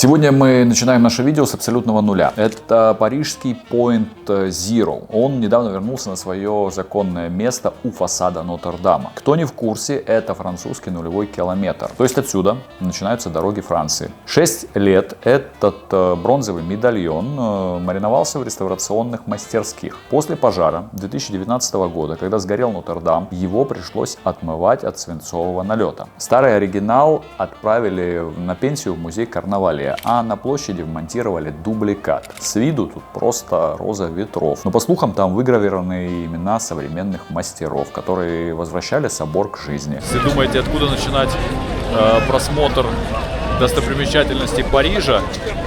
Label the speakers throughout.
Speaker 1: Сегодня мы начинаем наше видео с абсолютного нуля. Это парижский Point Zero. Он недавно вернулся на свое законное место у фасада Нотр-Дама. Кто не в курсе, это французский нулевой километр. То есть отсюда начинаются дороги Франции. 6 лет этот бронзовый медальон мариновался в реставрационных мастерских. После пожара 2019 года, когда сгорел Нотр-Дам, его пришлось отмывать от свинцового налета. Старый оригинал отправили на пенсию в музей Карнавале, а на площади вмонтировали дубликат. С виду тут просто роза ветров. Но по слухам там выгравированы имена современных мастеров, которые возвращали собор к жизни.
Speaker 2: Если думаете, откуда начинать просмотр достопримечательностей Парижа,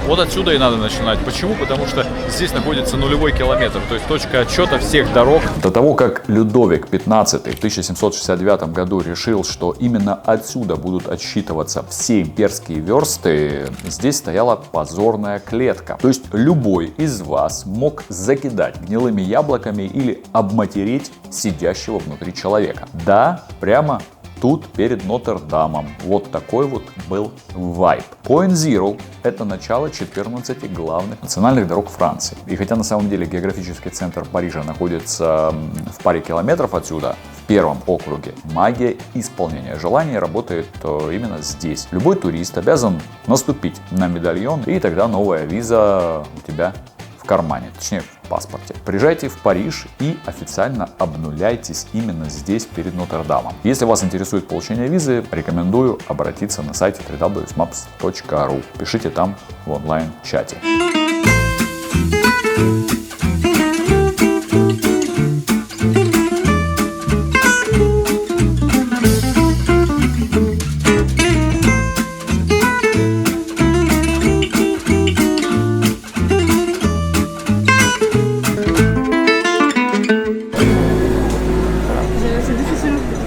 Speaker 2: вот отсюда и надо начинать. Почему? Потому что здесь находится нулевой километр, то есть точка отсчета всех дорог.
Speaker 1: До того, как Людовик XV в 1769 году решил, что именно отсюда будут отсчитываться все имперские версты, здесь стояла позорная клетка. То есть любой из вас мог закидать гнилыми яблоками или обматерить сидящего внутри человека. Да, прямо тут перед Нотр-Дамом. Вот такой вот был вайб. Point Zero — это начало 14 главных национальных дорог Франции. И хотя на самом деле географический центр Парижа находится в паре километров отсюда, в первом округе, магия исполнения желаний работает именно здесь. Любой турист обязан наступить на медальон, и тогда новая виза у тебя в кармане, точнее в паспорте. Приезжайте в Париж и официально обнуляйтесь именно здесь, перед Нотр-Дамом. Если вас интересует получение визы, рекомендую обратиться на сайте www.maps.ru. Пишите там в онлайн-чате.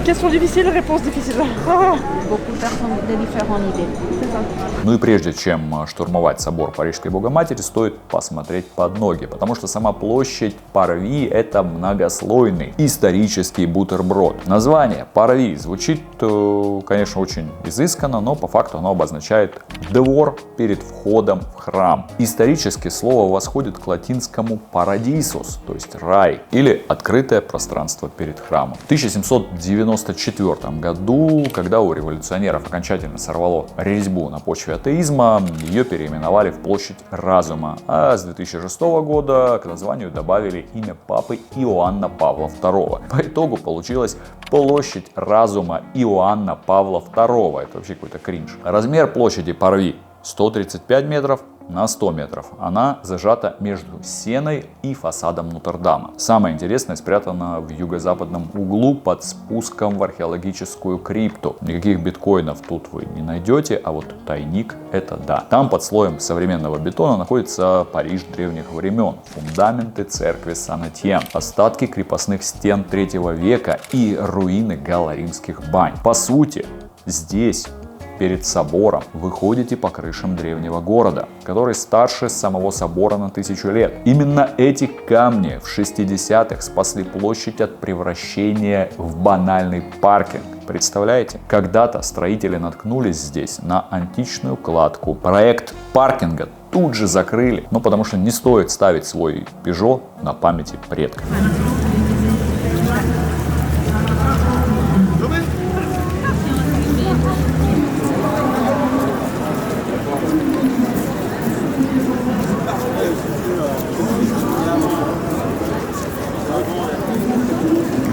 Speaker 3: Question difficile, réponse difficile.
Speaker 4: Beaucoup de personnes de différents niveaux.
Speaker 3: C'est ça.
Speaker 1: Ну и прежде чем штурмовать собор Парижской Богоматери, стоит посмотреть под ноги, потому что сама площадь Парви — это многослойный исторический бутерброд. Название Парви звучит, конечно, очень изысканно, но по факту оно обозначает двор перед входом в храм. Исторически слово восходит к латинскому paradisус, то есть рай, или открытое пространство перед храмом. В 1794 году, когда у революционеров окончательно сорвало резьбу на почве атеизма, ее переименовали в Площадь Разума, а с 2006 года к названию добавили имя папы Иоанна Павла II. По итогу получилась Площадь Разума Иоанна Павла II. Это вообще какой-то кринж. Размер площади Парви 135 метров на 100 метров. Она зажата между Сеной и фасадом Нотр-Дама. Самое интересное спрятано в юго-западном углу под спуском в археологическую крипту. Никаких биткоинов тут вы не найдете, а вот тайник — это да. Там под слоем современного бетона находится Париж древних времен, фундаменты церкви Сан-Этьен, остатки крепостных стен 3 века и руины галло-римских бань. По сути, здесь перед собором вы ходите по крышам древнего города, который старше самого собора на 1000 лет. Именно эти камни в 60-х спасли площадь от превращения в банальный паркинг. Представляете? Когда-то строители наткнулись здесь на античную кладку. Проект паркинга тут же закрыли, потому что не стоит ставить свой Peugeot на памяти предков.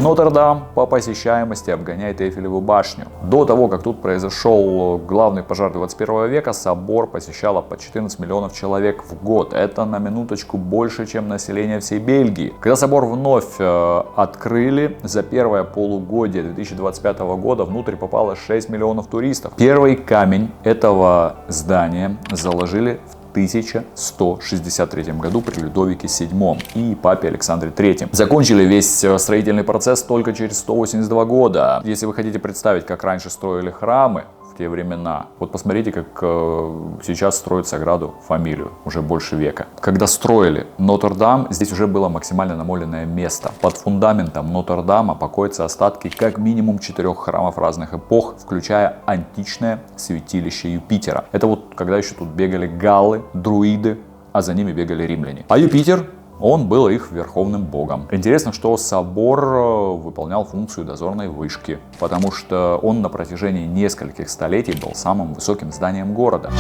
Speaker 1: Нотр-Дам по посещаемости обгоняет Эйфелеву башню. До того, как тут произошел главный пожар 21 века, собор посещало по 14 миллионов человек в год. Это на минуточку больше, чем население всей Бельгии. Когда собор вновь открыли, за первое полугодие 2025 года внутрь попало 6 миллионов туристов. Первый камень этого здания заложили в 1163 году при Людовике VII и папе Александре III. Закончили весь строительный процесс только через 182 года. Если вы хотите представить, как раньше строили храмы в те времена. Вот посмотрите, как сейчас строят Саграду Фамилию, уже больше века. Когда строили Нотр-Дам, здесь уже было максимально намоленное место. Под фундаментом Нотр-Дама покоятся остатки как минимум 4 храмов разных эпох, включая античное святилище Юпитера. Это вот когда еще тут бегали галлы, друиды, а за ними бегали римляне. А Юпитер, он был их верховным богом. Интересно, что собор выполнял функцию дозорной вышки, потому что он на протяжении нескольких столетий был самым высоким зданием города.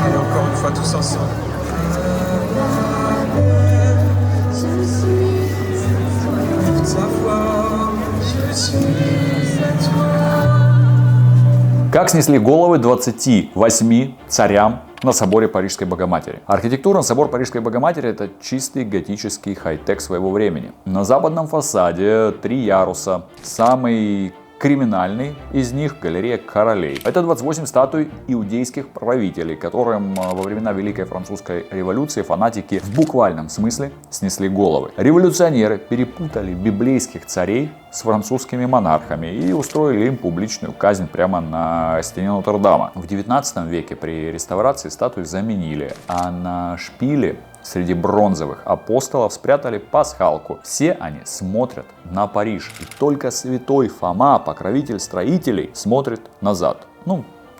Speaker 5: Allez, encore une fois, tous ensemble.
Speaker 1: Как снесли головы 28 царям на соборе Парижской Богоматери. Архитектура собор Парижской Богоматери — это чистый готический хай-тек своего времени. На западном фасаде 3 яруса. Самый криминальный из них — галерея королей. Это 28 статуй иудейских правителей, которым во времена Великой Французской революции фанатики в буквальном смысле снесли головы. Революционеры перепутали библейских царей с французскими монархами и устроили им публичную казнь прямо на стене Нотр-Дама. В 19 веке при реставрации статуи заменили, а на шпиле среди бронзовых апостолов спрятали пасхалку. Все они смотрят на Париж. И только святой Фома, покровитель строителей, смотрит назад.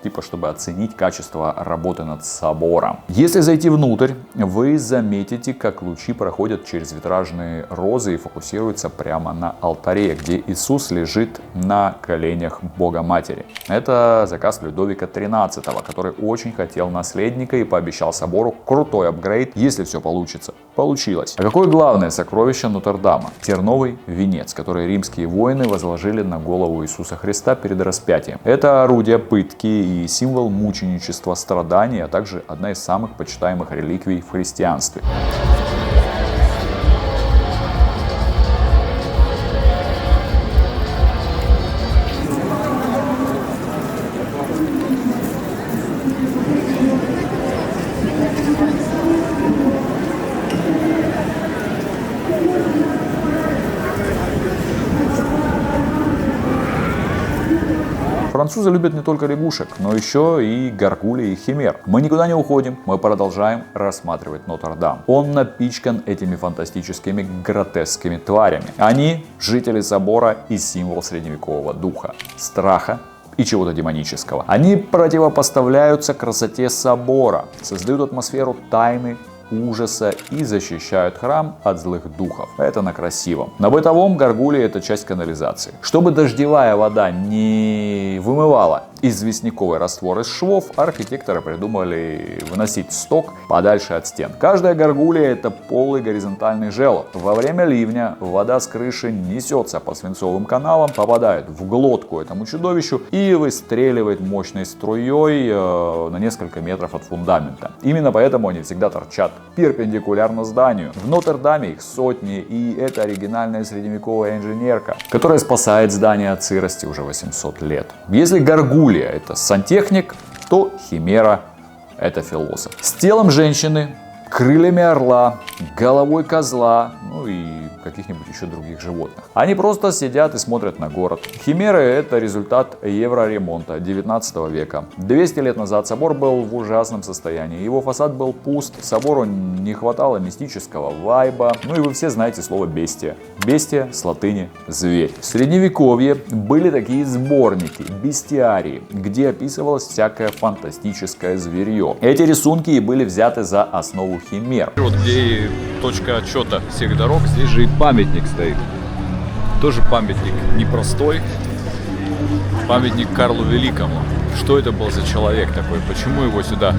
Speaker 1: Типа, чтобы оценить качество работы над собором. Если зайти внутрь, вы заметите, как лучи проходят через витражные розы и фокусируются прямо на алтаре, где Иисус лежит на коленях Богоматери. Это заказ Людовика XIII, который очень хотел наследника и пообещал собору крутой апгрейд, если все получится. Получилось. А какое главное сокровище Нотр-Дама? Терновый венец, который римские воины возложили на голову Иисуса Христа перед распятием. Это орудие пытки и символ мученичества, страданий, а также одна из самых почитаемых реликвий в христианстве. Французы любят не только лягушек, но еще и горгулей и химер. Мы никуда не уходим, мы продолжаем рассматривать Нотр-Дам. Он напичкан этими фантастическими гротескными тварями. Они — жители собора и символ средневекового духа, страха и чего-то демонического. Они противопоставляются красоте собора, создают атмосферу тайны, ужаса и защищают храм от злых духов. Это на красивом. На бытовом горгулии — это часть канализации. Чтобы дождевая вода не вымывала известняковый раствор из швов, архитекторы придумали выносить сток подальше от стен. Каждая горгулия — это полый горизонтальный желоб. Во время ливня вода с крыши несется по свинцовым каналам, попадает в глотку этому чудовищу и выстреливает мощной струей на несколько метров от фундамента. Именно поэтому они всегда торчат перпендикулярно зданию. В Нотр-Даме их сотни, и это оригинальная средневековая инженерка, которая спасает здание от сырости уже 800 лет. Если горгулия — это сантехник, то химера — это философ. С телом женщины, крыльями орла, головой козла, и каких-нибудь еще других животных. Они просто сидят и смотрят на город. Химеры — это результат евроремонта 19 века. 200 лет назад собор был в ужасном состоянии. Его фасад был пуст, собору не хватало мистического вайба. И вы все знаете слово бестия. Бестия с латыни зверь. В средневековье были такие сборники, бестиарии, где описывалось всякое фантастическое зверье. Эти рисунки и были взяты за основу химер.
Speaker 2: Вот где и точка отчета всех дорог, здесь же и памятник стоит. Тоже памятник непростой. Памятник Карлу Великому. Что это был за человек такой? Почему его сюда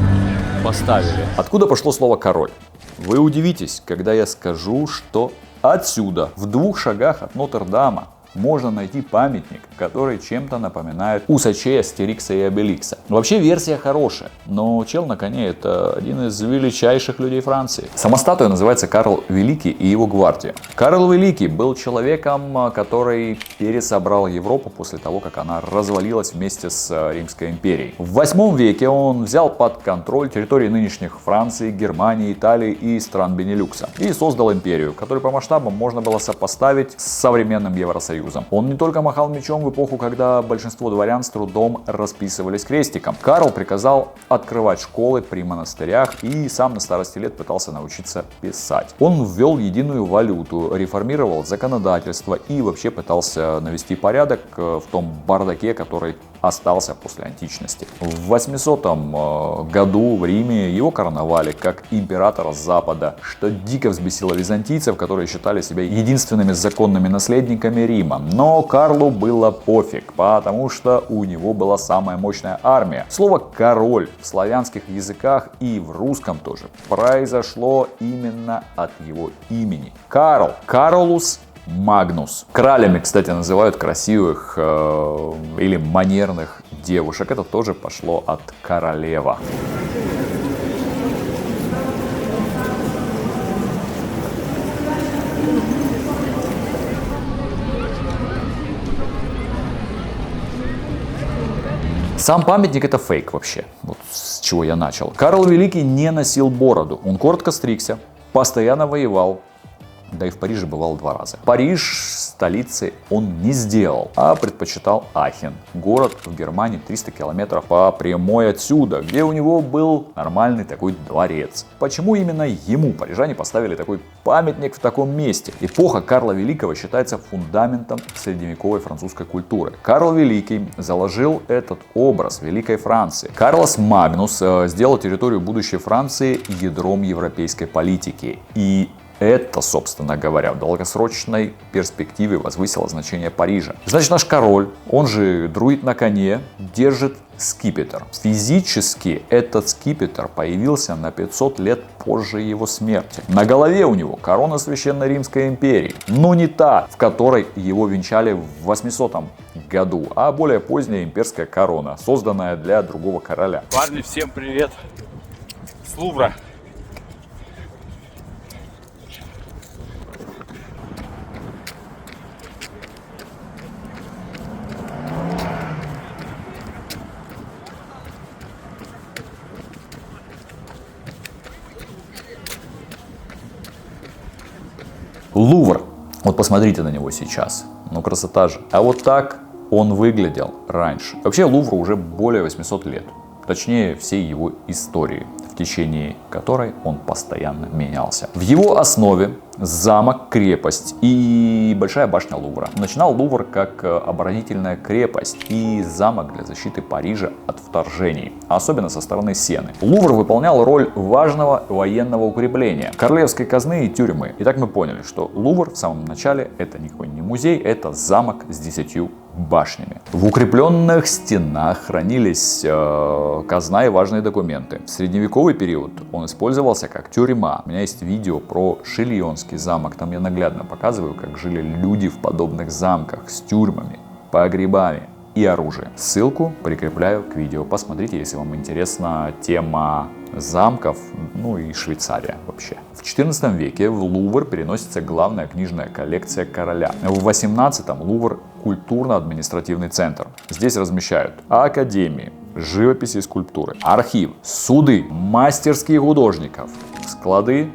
Speaker 2: поставили?
Speaker 1: Откуда пошло слово «король»? Вы удивитесь, когда я скажу, что отсюда, в 2 шагах от Нотр-Дама, можно найти памятник, который чем-то напоминает усачей Астерикса и Обеликса. Вообще версия хорошая, но чел на коне — это один из величайших людей Франции. Сама статуя называется Карл Великий и его гвардия. Карл Великий был человеком, который пересобрал Европу после того, как она развалилась вместе с Римской империей. В 8 веке он взял под контроль территории нынешних Франции, Германии, Италии и стран Бенилюкса и создал империю, которую по масштабам можно было сопоставить с современным Евросоюзом. Он не только махал мечом в эпоху, когда большинство дворян с трудом расписывались крестиком. Карл приказал открывать школы при монастырях и сам на старости лет пытался научиться писать. Он ввел единую валюту, реформировал законодательство и вообще пытался навести порядок в том бардаке, который остался после античности. В 800 году в Риме его короновали как императора Запада, что дико взбесило византийцев, которые считали себя единственными законными наследниками Рима. Но Карлу было пофиг, потому что у него была самая мощная армия. Слово «король» в славянских языках и в русском тоже произошло именно от его имени. Карл, Каролус Магнус. Кралями, кстати, называют красивых или манерных девушек. Это тоже пошло от королева. Сам памятник — это фейк вообще. Вот с чего я начал. Карл Великий не носил бороду. Он коротко стригся, постоянно воевал. Да и в Париже бывал 2 раза. Париж столицей он не сделал, а предпочитал Ахен. Город в Германии 300 километров по прямой отсюда, где у него был нормальный такой дворец. Почему именно ему парижане поставили такой памятник в таком месте? Эпоха Карла Великого считается фундаментом средневековой французской культуры. Карл Великий заложил этот образ Великой Франции. Карлос Магнус сделал территорию будущей Франции ядром европейской политики. И это, собственно говоря, в долгосрочной перспективе возвысило значение Парижа. Значит, наш король, он же друид на коне, держит скипетр. Физически этот скипетр появился на 500 лет позже его смерти. На голове у него корона Священной Римской империи, но не та, в которой его венчали в 800 году, а более поздняя имперская корона, созданная для другого короля.
Speaker 6: Парни, всем привет! С Лувра.
Speaker 1: Лувр. Вот посмотрите на него сейчас. Ну, красота же. А вот так он выглядел раньше. Вообще Лувру уже более 800 лет. Точнее, всей его истории, в течение которой он постоянно менялся. В его основе замок, крепость и большая башня Лувра. Начинал Лувр как оборонительная крепость и замок для защиты Парижа от вторжений, особенно со стороны Сены. Лувр выполнял роль важного военного укрепления, королевской казны и тюрьмы. Итак, мы поняли, что Лувр в самом начале это никакой не музей, это замок с 10 башнями. В укрепленных стенах хранились казна и важные документы. В средневековый период он использовался как тюрьма. У меня есть видео про Шильонский замок. Там я наглядно показываю, как жили люди в подобных замках с тюрьмами, погребами и оружием. Ссылку прикрепляю к видео. Посмотрите, если вам интересна тема замков, ну и Швейцария вообще. В XIV веке в Лувр переносится главная книжная коллекция короля. В XVIII Лувр культурно-административный центр. Здесь размещают академии, живописи и скульптуры, архив, суды, мастерские художников, склады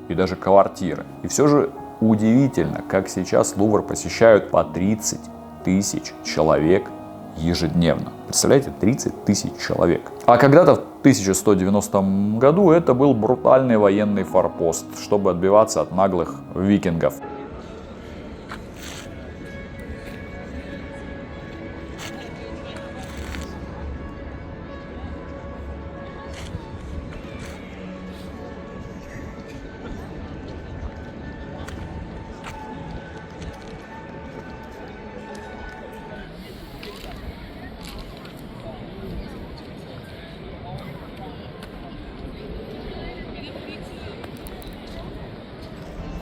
Speaker 1: и даже квартиры. И все же удивительно, как сейчас Лувр посещают по 30 тысяч человек ежедневно. Представляете, 30 тысяч человек. А когда-то в 1190 году это был брутальный военный форпост, чтобы отбиваться от наглых викингов.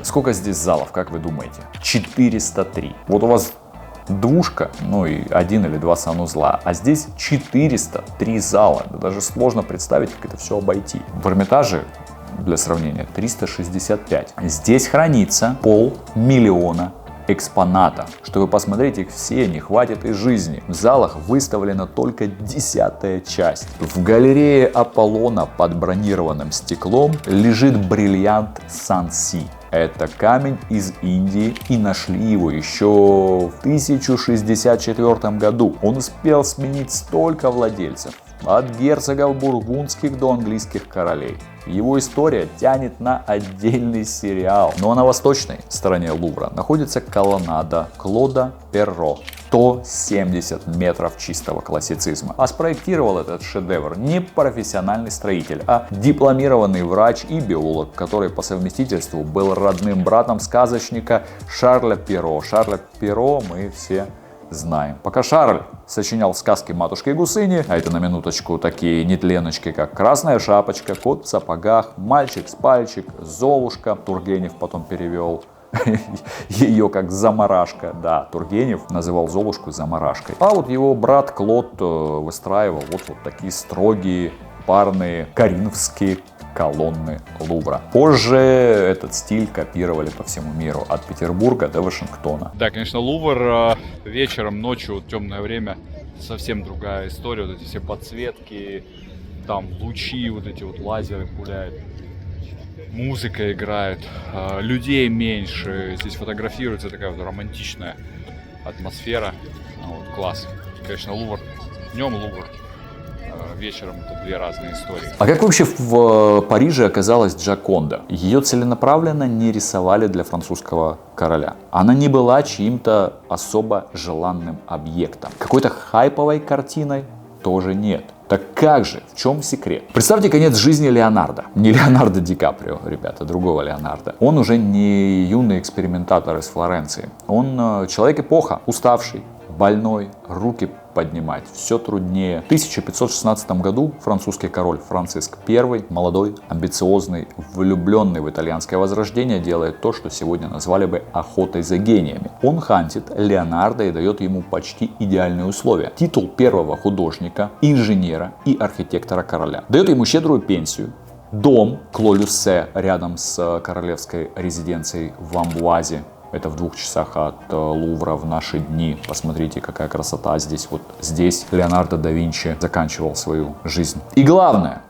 Speaker 1: Сколько здесь залов, как вы думаете? 403. Вот у вас двушка, ну и 1 или 2 санузла, а здесь 403 зала. Даже сложно представить, как это все обойти. В Эрмитаже, для сравнения, 365. Здесь хранится 500 000 экспонатов. Чтобы посмотреть их все, не хватит и жизни. В залах выставлена только 10-я часть. В галерее Аполлона под бронированным стеклом лежит бриллиант Санси. Это камень из Индии, и нашли его еще в 1064 году. Он успел сменить столько владельцев, от герцогов бургундских до английских королей. Его история тянет на отдельный сериал. Ну а на восточной стороне Лувра находится колоннада Клода Перро. 170 метров чистого классицизма. А спроектировал этот шедевр не профессиональный строитель, а дипломированный врач и биолог, который по совместительству был родным братом сказочника Шарля Перро. Шарля Перро мы все знаем. Пока Шарль сочинял сказки матушки Гусыни, а это на минуточку такие нетленочки, как «Красная шапочка», «Кот в сапогах», «Мальчик с пальчик», «Золушка», Тургенев потом перевел ее как «Замарашка». Да, Тургенев называл Золушку «Замарашкой». А вот его брат Клод выстраивал вот такие строгие парные коринфские колонны Лувра. Позже этот стиль копировали по всему миру, от Петербурга до Вашингтона.
Speaker 2: Да, конечно, Лувр вечером, ночью, темное время, совсем другая история. Вот эти все подсветки, там лучи, вот эти вот лазеры пуляют. Музыка играет, людей меньше, здесь фотографируется такая вот романтичная атмосфера. Вот, класс. Конечно, Лувр, днем Лувр, вечером это две разные истории.
Speaker 1: А как вообще в Париже оказалась Джоконда? Ее целенаправленно не рисовали для французского короля. Она не была чьим-то особо желанным объектом. Какой-то хайповой картиной тоже нет. Так как же? В чем секрет? Представьте конец жизни Леонардо. Не Леонардо Ди Каприо, ребята, другого Леонардо. Он уже не юный экспериментатор из Флоренции. Он человек-эпоха, уставший, больной, руки поднимать все труднее. В 1516 году французский король Франциск I, молодой, амбициозный, влюбленный в итальянское возрождение, делает то, что сегодня назвали бы охотой за гениями. Он хантит Леонардо и дает ему почти идеальные условия. Титул первого художника, инженера и архитектора короля. Дает ему щедрую пенсию, дом Кло-Люссе рядом с королевской резиденцией в Амбуазе. Это в 2 часах от Лувра в наши дни. Посмотрите, какая красота здесь. Вот здесь Леонардо да Винчи заканчивал свою жизнь. И главное,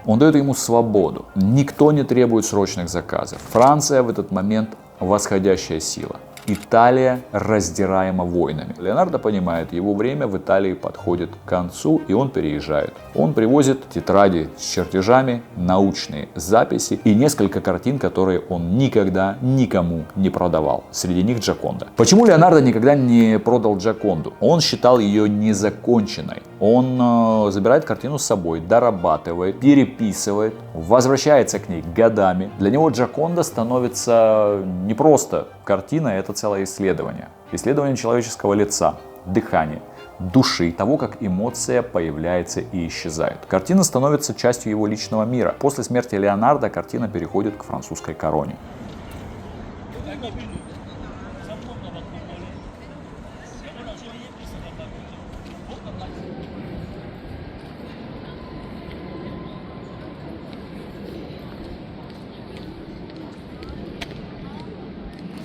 Speaker 1: он дает ему свободу. Никто не требует срочных заказов. Франция в этот момент восходящая сила. Италия раздираема войнами. Леонардо понимает, его время в Италии подходит к концу, и он переезжает. Он привозит тетради с чертежами, научные записи и несколько картин, которые он никогда никому не продавал. Среди них Джоконда. Почему Леонардо никогда не продал Джоконду? Он считал ее незаконченной. Он забирает картину с собой, дорабатывает, переписывает, возвращается к ней годами. Для него Джоконда становится не просто картина, это целое исследование. Исследование человеческого лица, дыхания, души, того, как эмоция появляется и исчезает. Картина становится частью его личного мира. После смерти Леонардо картина переходит к французской короне.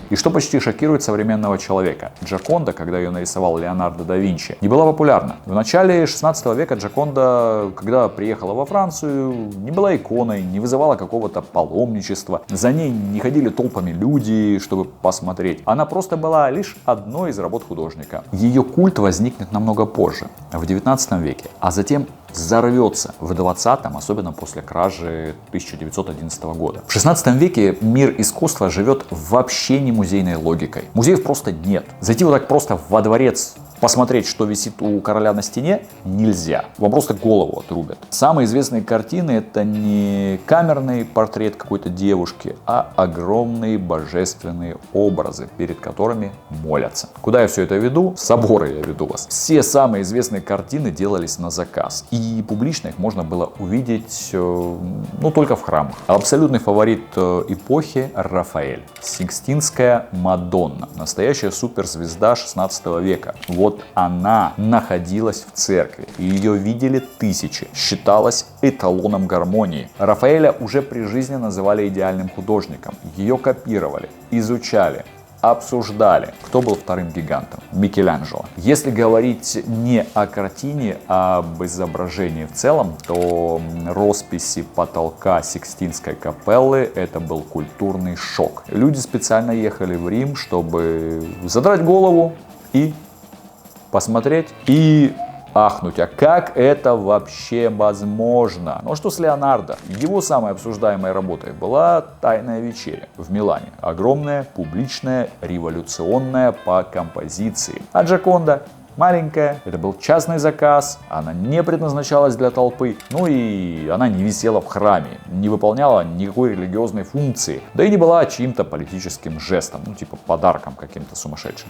Speaker 1: И что почти шокирует современного человека. Джоконда, когда ее нарисовал Леонардо да Винчи, не была популярна. В начале 16 века Джоконда, когда приехала во Францию, не была иконой, не вызывала какого-то паломничества. За ней не ходили толпами люди, чтобы посмотреть. Она просто была лишь одной из работ художника. Ее культ возникнет намного позже, в 19 веке, а затем взорвется в 20-м, особенно после кражи 1911 года. В 16 веке мир искусства живет вообще не музейной логикой. Музеев просто нет. Зайти вот так просто во дворец посмотреть, что висит у короля на стене, нельзя. Вам просто голову отрубят. Самые известные картины — это не камерный портрет какой-то девушки, а огромные божественные образы, перед которыми молятся. Куда я все это веду? В соборы я веду вас. Все самые известные картины делались на заказ. И публично их можно было увидеть, только в храмах. Абсолютный фаворит эпохи — Рафаэль. Сикстинская Мадонна. Настоящая суперзвезда 16 века. Вот она находилась в церкви. Ее видели тысячи. Считалась эталоном гармонии. Рафаэля уже при жизни называли идеальным художником. Ее копировали, изучали, обсуждали, кто был вторым гигантом. Микеланджело. Если говорить не о картине, а об изображении в целом, то росписи потолка Сикстинской капеллы — это был культурный шок. Люди специально ехали в Рим, чтобы задрать голову и посмотреть, и ахнуть, а как это вообще возможно? Ну что с Леонардо? Его самой обсуждаемой работой была «Тайная вечеря» в Милане. Огромная, публичная, революционная по композиции. А Джоконда? Маленькая, это был частный заказ, она не предназначалась для толпы, и она не висела в храме, не выполняла никакой религиозной функции, да и не была чьим-то политическим жестом, типа подарком каким-то сумасшедшим.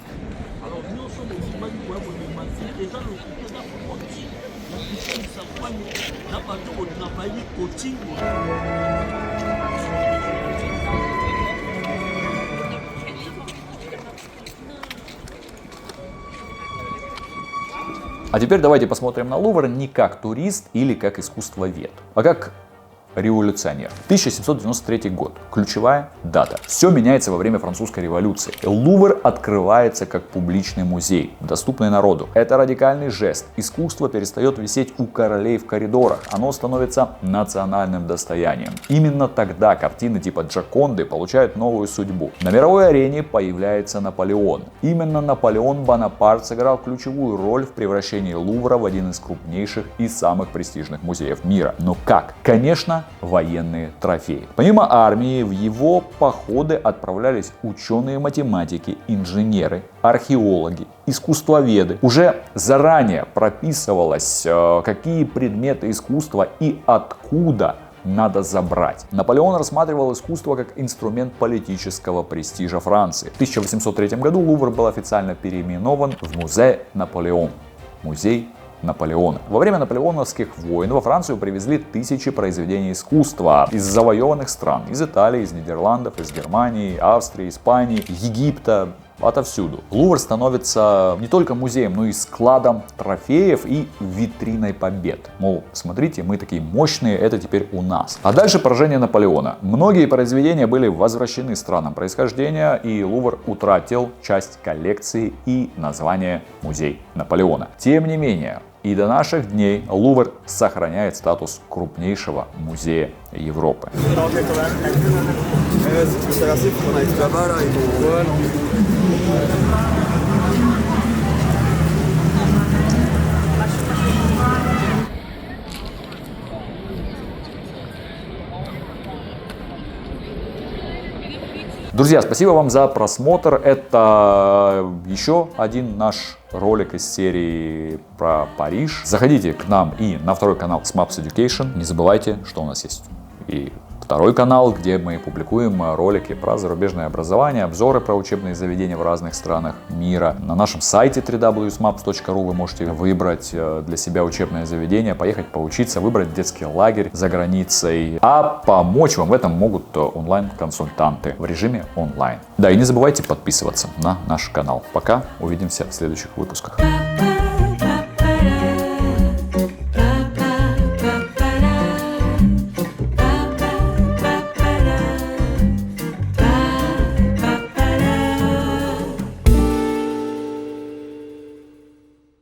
Speaker 1: А теперь давайте посмотрим на Лувр не как турист или как искусствовед, а как революционер. 1793 год. Ключевая дата. Все меняется во время французской революции. Лувр открывается как публичный музей, доступный народу. Это радикальный жест. Искусство перестает висеть у королей в коридорах. Оно становится национальным достоянием. Именно тогда картины типа Джоконды получают новую судьбу. На мировой арене появляется Наполеон. Именно Наполеон Бонапарт сыграл ключевую роль в превращении Лувра в один из крупнейших и самых престижных музеев мира. Но как? Конечно, военные трофеи. Помимо армии, в его походы отправлялись ученые-математики, инженеры, археологи, искусствоведы. Уже заранее прописывалось, какие предметы искусства и откуда надо забрать. Наполеон рассматривал искусство как инструмент политического престижа Франции. В 1803 году Лувр был официально переименован в Музей Наполеон. Музей Наполеона. Во время наполеоновских войн во Францию привезли тысячи произведений искусства из завоеванных стран. Из Италии, из Нидерландов, из Германии, Австрии, Испании, Египта. Отовсюду. Лувр становится не только музеем, но и складом трофеев и витриной побед. Мол, смотрите, мы такие мощные, это теперь у нас. А дальше поражение Наполеона. Многие произведения были возвращены странам происхождения, и Лувр утратил часть коллекции и название «Музей Наполеона». Тем не менее, и до наших дней Лувр сохраняет статус крупнейшего музея Европы. Друзья, спасибо вам за просмотр. Это еще один наш ролик из серии про Париж. Заходите к нам и на второй канал SMAPS Education. Не забывайте, что у нас есть и второй канал, где мы публикуем ролики про зарубежное образование, обзоры про учебные заведения в разных странах мира. На нашем сайте www.smaps.ru вы можете выбрать для себя учебное заведение, поехать поучиться, выбрать детский лагерь за границей. А помочь вам в этом могут онлайн-консультанты в режиме онлайн. Да, и не забывайте подписываться на наш канал. Пока, увидимся в следующих выпусках.